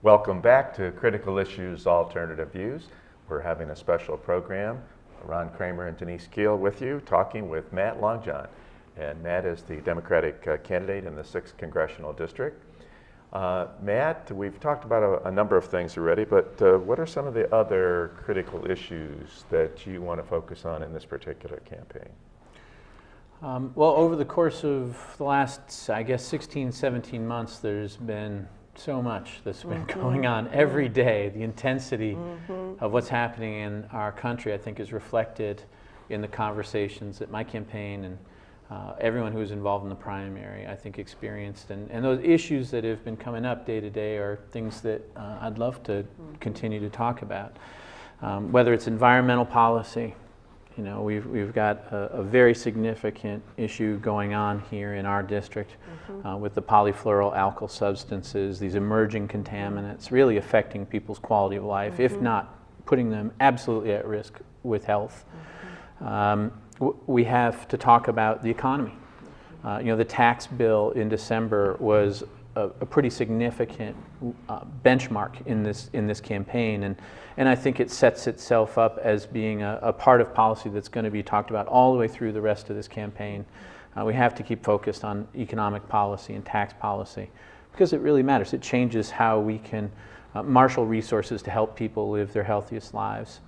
Welcome back to Critical Issues Alternative Views. We're having a special program. Ron Kramer and Denise Keel with you, talking with Matt Longjohn. And Matt is the Democratic candidate in the 6th Congressional District. Matt, we've talked about a number of things already, but what are some of the other critical issues that you want to focus on in this particular campaign? Well, over the course of the last, I guess, 16, 17 months, there's been so much that's been going on every day. The intensity of what's happening in our country, I think, is reflected in the conversations that my campaign and everyone who was involved in the primary, I think, experienced. And those issues that have been coming up day to day are things that I'd love to continue to talk about. Whether it's environmental policy, you know, we've got a very significant issue going on here in our district with the polyfluoroalkyl substances, these emerging contaminants, really affecting people's quality of life, if not putting them absolutely at risk with health. We have to talk about the economy. You know, the tax bill in December was a pretty significant benchmark in this campaign, and I think it sets itself up as being a part of policy that's going to be talked about all the way through the rest of this campaign. We have to keep focused on economic policy and tax policy because it really matters. It changes how we can marshal resources to help people live their healthiest lives.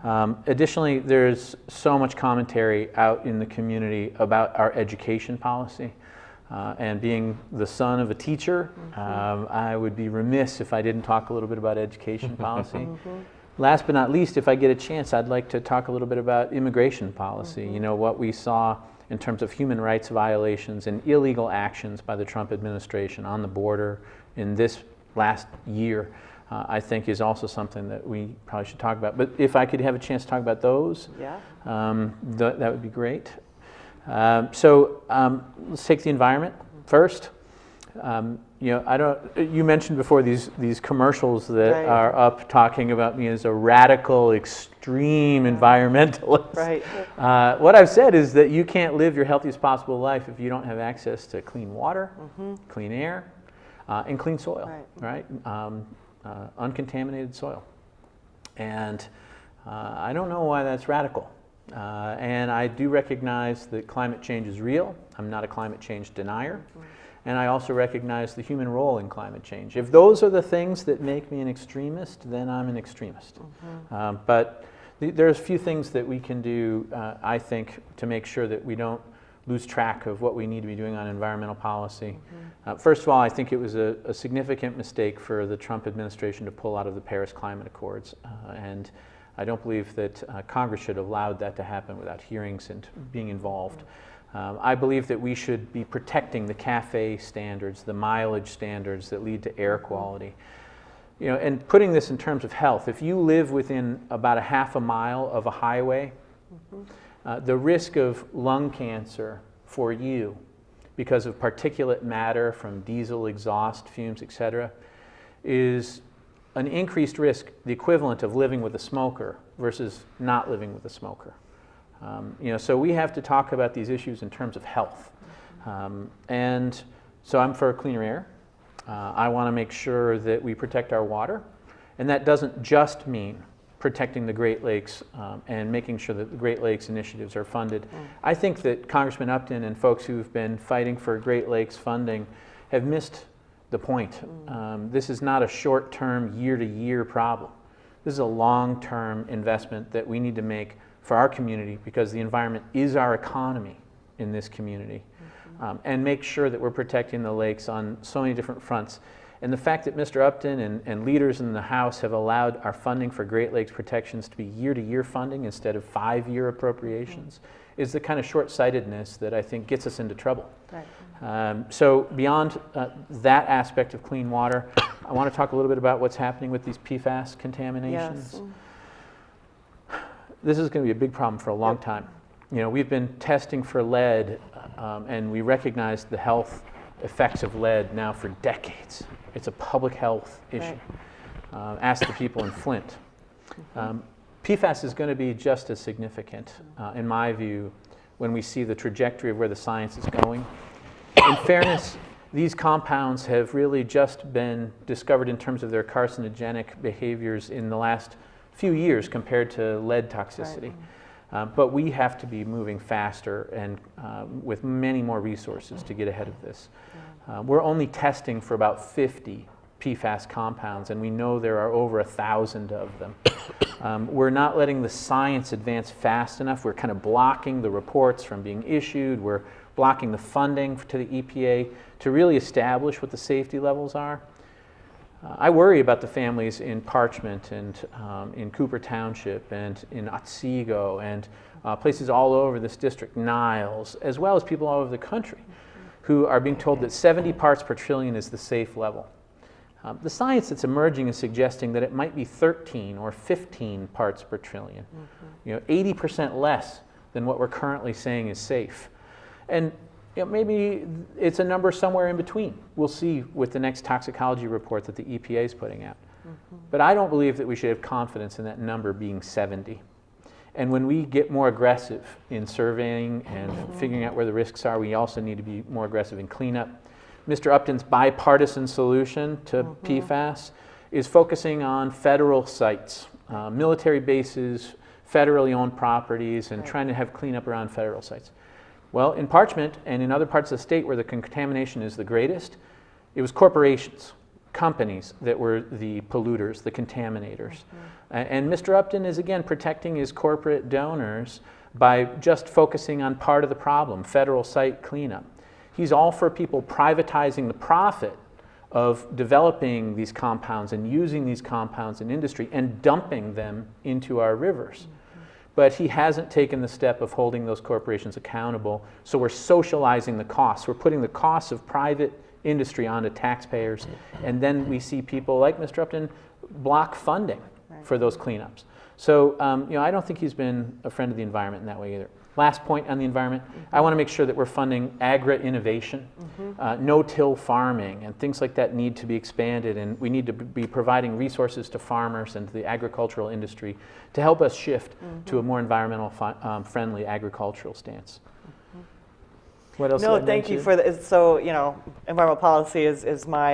Additionally, there's so much commentary out in the community about our education policy. And being the son of a teacher, I would be remiss if I didn't talk a little bit about education policy. Last but not least, if I get a chance, I'd like to talk a little bit about immigration policy. You know, what we saw in terms of human rights violations and illegal actions by the Trump administration on the border in this last year, I think is also something that we probably should talk about. But if I could have a chance to talk about those, that would be great. Let's take the environment first. You know, you mentioned before these commercials that are up talking about me as a radical, extreme environmentalist. Right. What I've said is that you can't live your healthiest possible life if you don't have access to clean water, clean air, and clean soil. Right. Uncontaminated soil. And I don't know why that's radical. And I do recognize that climate change is real. I'm not a climate change denier. And I also recognize the human role in climate change. If those are the things that make me an extremist, then I'm an extremist. But there's a few things that we can do, I think, to make sure that we don't lose track of what we need to be doing on environmental policy. First of all, I think it was a significant mistake for the Trump administration to pull out of the Paris Climate Accords. And I don't believe that Congress should have allowed that to happen without hearings and being involved. I believe that we should be protecting the CAFE standards, the mileage standards that lead to air quality. You know, and putting this in terms of health, if you live within about a half a mile of a highway, the risk of lung cancer for you because of particulate matter from diesel exhaust fumes, etc., is an increased risk, the equivalent of living with a smoker versus not living with a smoker. You know, so we have to talk about these issues in terms of health. And so I'm for cleaner air. I want to make sure that we protect our water. And that doesn't just mean protecting the Great Lakes and making sure that the Great Lakes initiatives are funded. I think that Congressman Upton and folks who've been fighting for Great Lakes funding have missed the point. This is not a short-term, year-to-year problem. This is a long-term investment that we need to make for our community because the environment is our economy in this community. And make sure that we're protecting the lakes on so many different fronts. And the fact that Mr. Upton and leaders in the House have allowed our funding for Great Lakes protections to be year-to-year funding instead of 5-year appropriations is the kind of short-sightedness that I think gets us into trouble. So beyond that aspect of clean water, I want to talk a little bit about what's happening with these PFAS contaminations. This is going to be a big problem for a long time. You know, we've been testing for lead, and we recognize the health effects of lead now for decades. It's a public health issue. Ask the people in Flint. PFAS is going to be just as significant, in my view, when we see the trajectory of where the science is going. In fairness, these compounds have really just been discovered in terms of their carcinogenic behaviors in the last few years compared to lead toxicity. Right. But we have to be moving faster and with many more resources to get ahead of this. We're only testing for about 50 PFAS compounds, and we know there are over 1,000 of them. We're not letting the science advance fast enough. We're kind of blocking the reports from being issued. We're blocking the funding to the EPA to really establish what the safety levels are. I worry about the families in Parchment and in Cooper Township and in Otsego and places all over this district, Niles, as well as people all over the country who are being told that 70 parts per trillion is the safe level. The science that's emerging is suggesting that it might be 13 or 15 parts per trillion, 80% less than what we're currently saying is safe. And maybe it's a number somewhere in between. We'll see with the next toxicology report that the EPA is putting out. But I don't believe that we should have confidence in that number being 70. And when we get more aggressive in surveying and figuring out where the risks are, we also need to be more aggressive in cleanup. Mr. Upton's bipartisan solution to PFAS is focusing on federal sites, military bases, federally owned properties, and trying to have cleanup around federal sites. Well, in Parchment and in other parts of the state where the contamination is the greatest, it was corporations, companies that were the polluters, the contaminators. And Mr. Upton is again protecting his corporate donors by just focusing on part of the problem, federal site cleanup. He's all for people privatizing the profit of developing these compounds and using these compounds in industry and dumping them into our rivers. But he hasn't taken the step of holding those corporations accountable, so we're socializing the costs. We're putting the costs of private industry onto taxpayers, and then we see people like Mr. Upton block funding for those cleanups. So I don't think he's been a friend of the environment in that way either. Last point on the environment, I want to make sure that we're funding agri-innovation, no-till farming, and things like that need to be expanded, and we need to be providing resources to farmers and to the agricultural industry to help us shift to a more environmental friendly agricultural stance. What else? No, thank you for that. So, environmental policy is my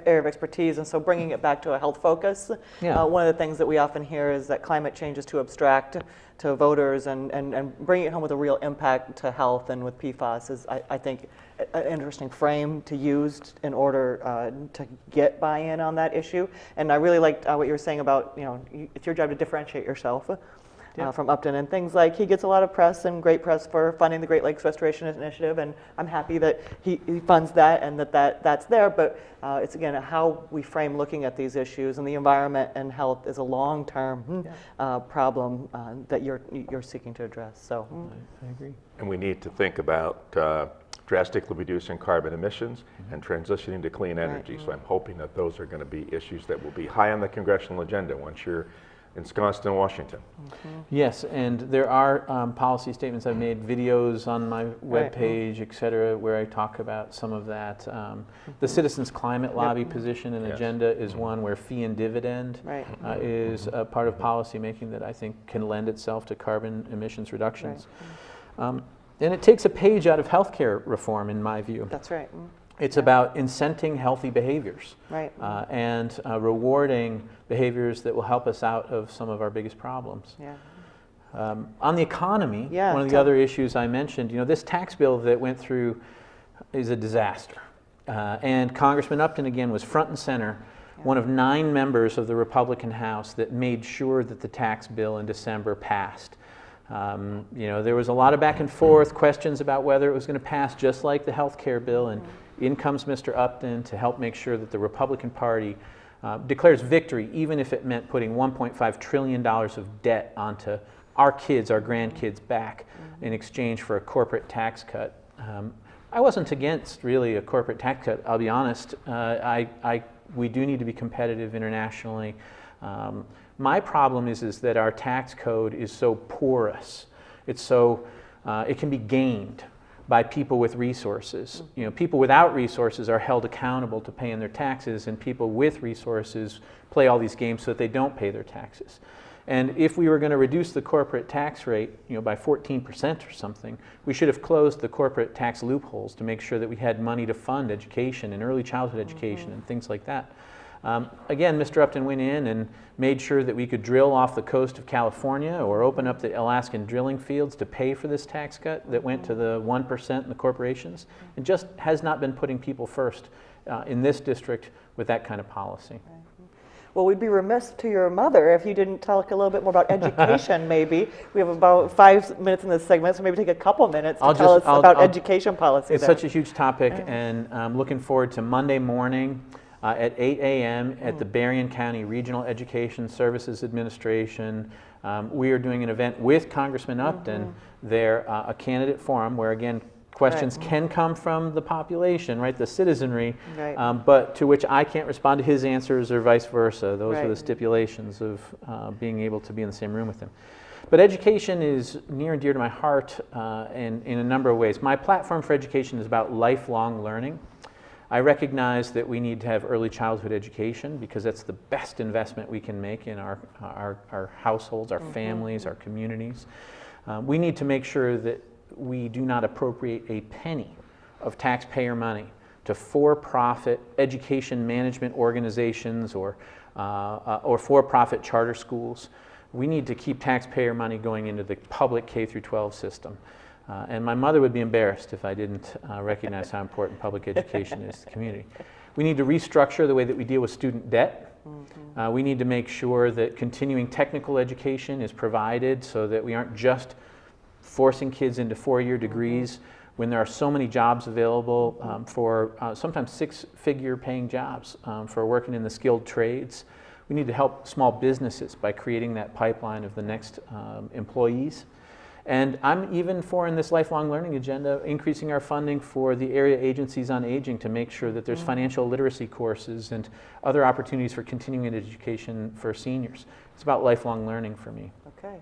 area of expertise, and so bringing it back to a health focus. One of the things that we often hear is that climate change is too abstract to voters, and bringing it home with a real impact to health and with PFAS is, I think, an interesting frame to use in order to get buy-in on that issue. And I really liked what you were saying about, it's your job to differentiate yourself. From Upton, and things like he gets a lot of press and great press for funding the Great Lakes Restoration Initiative, and I'm happy that he funds that and that's there, but it's again how we frame looking at these issues, and the environment and health is a long-term problem that you're seeking to address. So I agree. And we need to think about drastically reducing carbon emissions and transitioning to clean energy. So I'm hoping that those are going to be issues that will be high on the congressional agenda once you're ensconced in Washington. Yes, and there are policy statements. I've made videos on my webpage, et cetera, where I talk about some of that. The Citizens Climate Lobby position and agenda is one where fee and dividend is a part of policy making that I think can lend itself to carbon emissions reductions. And it takes a page out of healthcare reform, in my view. That's right. It's about incenting healthy behaviors and rewarding behaviors that will help us out of some of our biggest problems. On the economy, one of the other issues I mentioned, this tax bill that went through is a disaster. And Congressman Upton, again, was front and center, one of 9 members of the Republican House that made sure that the tax bill in December passed. There was a lot of back and forth, questions about whether it was going to pass, just like the health care bill, and in comes Mr. Upton to help make sure that the Republican Party declares victory, even if it meant putting $1.5 trillion of debt onto our kids, our grandkids back in exchange for a corporate tax cut. I wasn't against really a corporate tax cut, I'll be honest. We do need to be competitive internationally. My problem is that our tax code is so porous. It's so, it can be gamed by people with resources. People without resources are held accountable to paying their taxes, and people with resources play all these games so that they don't pay their taxes. And if we were going to reduce the corporate tax rate, by 14% or something, we should have closed the corporate tax loopholes to make sure that we had money to fund education and early childhood education and things like that. Again, Mr. Upton went in and made sure that we could drill off the coast of California or open up the Alaskan drilling fields to pay for this tax cut that went to the 1% and the corporations, and just has not been putting people first in this district with that kind of policy. Well, we'd be remiss to your mother if you didn't talk a little bit more about education, maybe. We have about 5 minutes in this segment, so maybe take a couple minutes to tell us about education policy. It's such a huge topic, and I'm looking forward to Monday morning at 8 a.m. at the Berrien County Regional Education Services Administration. We are doing an event with Congressman Upton there, a candidate forum where, again, questions can come from the population, right, the citizenry, but to which I can't respond to his answers or vice versa. Those are the stipulations of being able to be in the same room with him. But education is near and dear to my heart in a number of ways. My platform for education is about lifelong learning. I recognize that we need to have early childhood education because that's the best investment we can make in our households, our families, our communities. We need to make sure that we do not appropriate a penny of taxpayer money to for-profit education management organizations or for-profit charter schools. We need to keep taxpayer money going into the public K through 12 system. And my mother would be embarrassed if I didn't recognize how important public education is to the community. We need to restructure the way that we deal with student debt. We need to make sure that continuing technical education is provided so that we aren't just forcing kids into four-year degrees when there are so many jobs available for sometimes six-figure paying jobs for working in the skilled trades. We need to help small businesses by creating that pipeline of the next employees. And I'm even for, in this lifelong learning agenda, increasing our funding for the area agencies on aging to make sure that there's financial literacy courses and other opportunities for continuing education for seniors. It's about lifelong learning for me. Okay.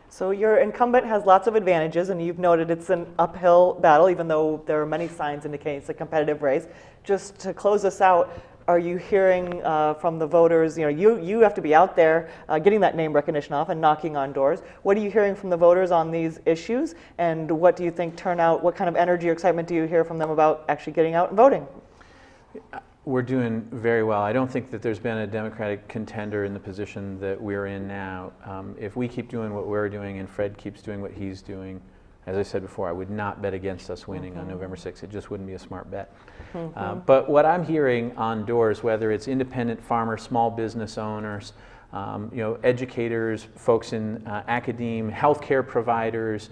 So your incumbent has lots of advantages, and you've noted it's an uphill battle, even though there are many signs indicating it's a competitive race. Just to close us out, are you hearing from the voters, you have to be out there getting that name recognition off and knocking on doors. What are you hearing from the voters on these issues, and what do you think turnout, what kind of energy or excitement do you hear from them about actually getting out and voting? We're doing very well. I don't think that there's been a Democratic contender in the position that we're in now. If we keep doing what we're doing and Fred keeps doing what he's doing, as I said before, I would not bet against us winning on November 6th. It just wouldn't be a smart bet. But what I'm hearing on doors, whether it's independent farmers, small business owners, educators, folks in academia, healthcare providers,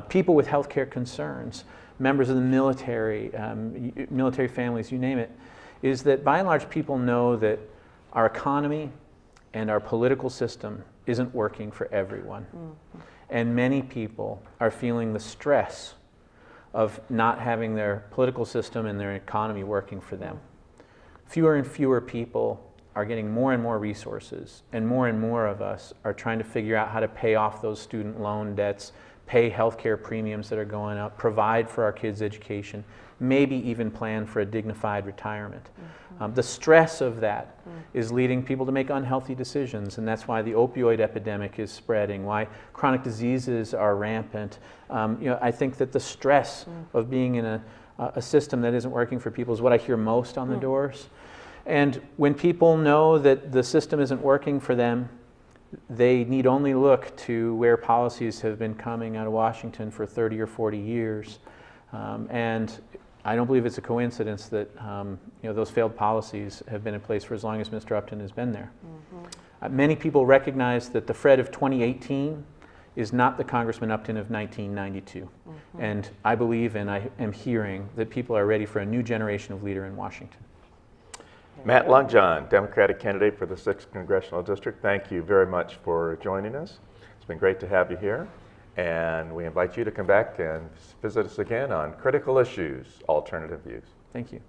people with healthcare concerns, members of the military, military families, you name it, is that by and large people know that our economy and our political system isn't working for everyone. And many people are feeling the stress of not having their political system and their economy working for them. Fewer and fewer people are getting more and more resources, and more of us are trying to figure out how to pay off those student loan debts, pay healthcare premiums that are going up, provide for our kids' education, maybe even plan for a dignified retirement. The stress of that is leading people to make unhealthy decisions, and that's why the opioid epidemic is spreading, why chronic diseases are rampant. I think that the stress of being in a system that isn't working for people is what I hear most on the doors. And when people know that the system isn't working for them, they need only look to where policies have been coming out of Washington for 30 or 40 years. And I don't believe it's a coincidence that those failed policies have been in place for as long as Mr. Upton has been there. Many people recognize that the Fred of 2018 is not the Congressman Upton of 1992. And I believe and I am hearing that people are ready for a new generation of leader in Washington. Matt Longjohn, Democratic candidate for the 6th Congressional District, thank you very much for joining us. It's been great to have you here. And we invite you to come back and visit us again on Critical Issues, Alternative Views. Thank you.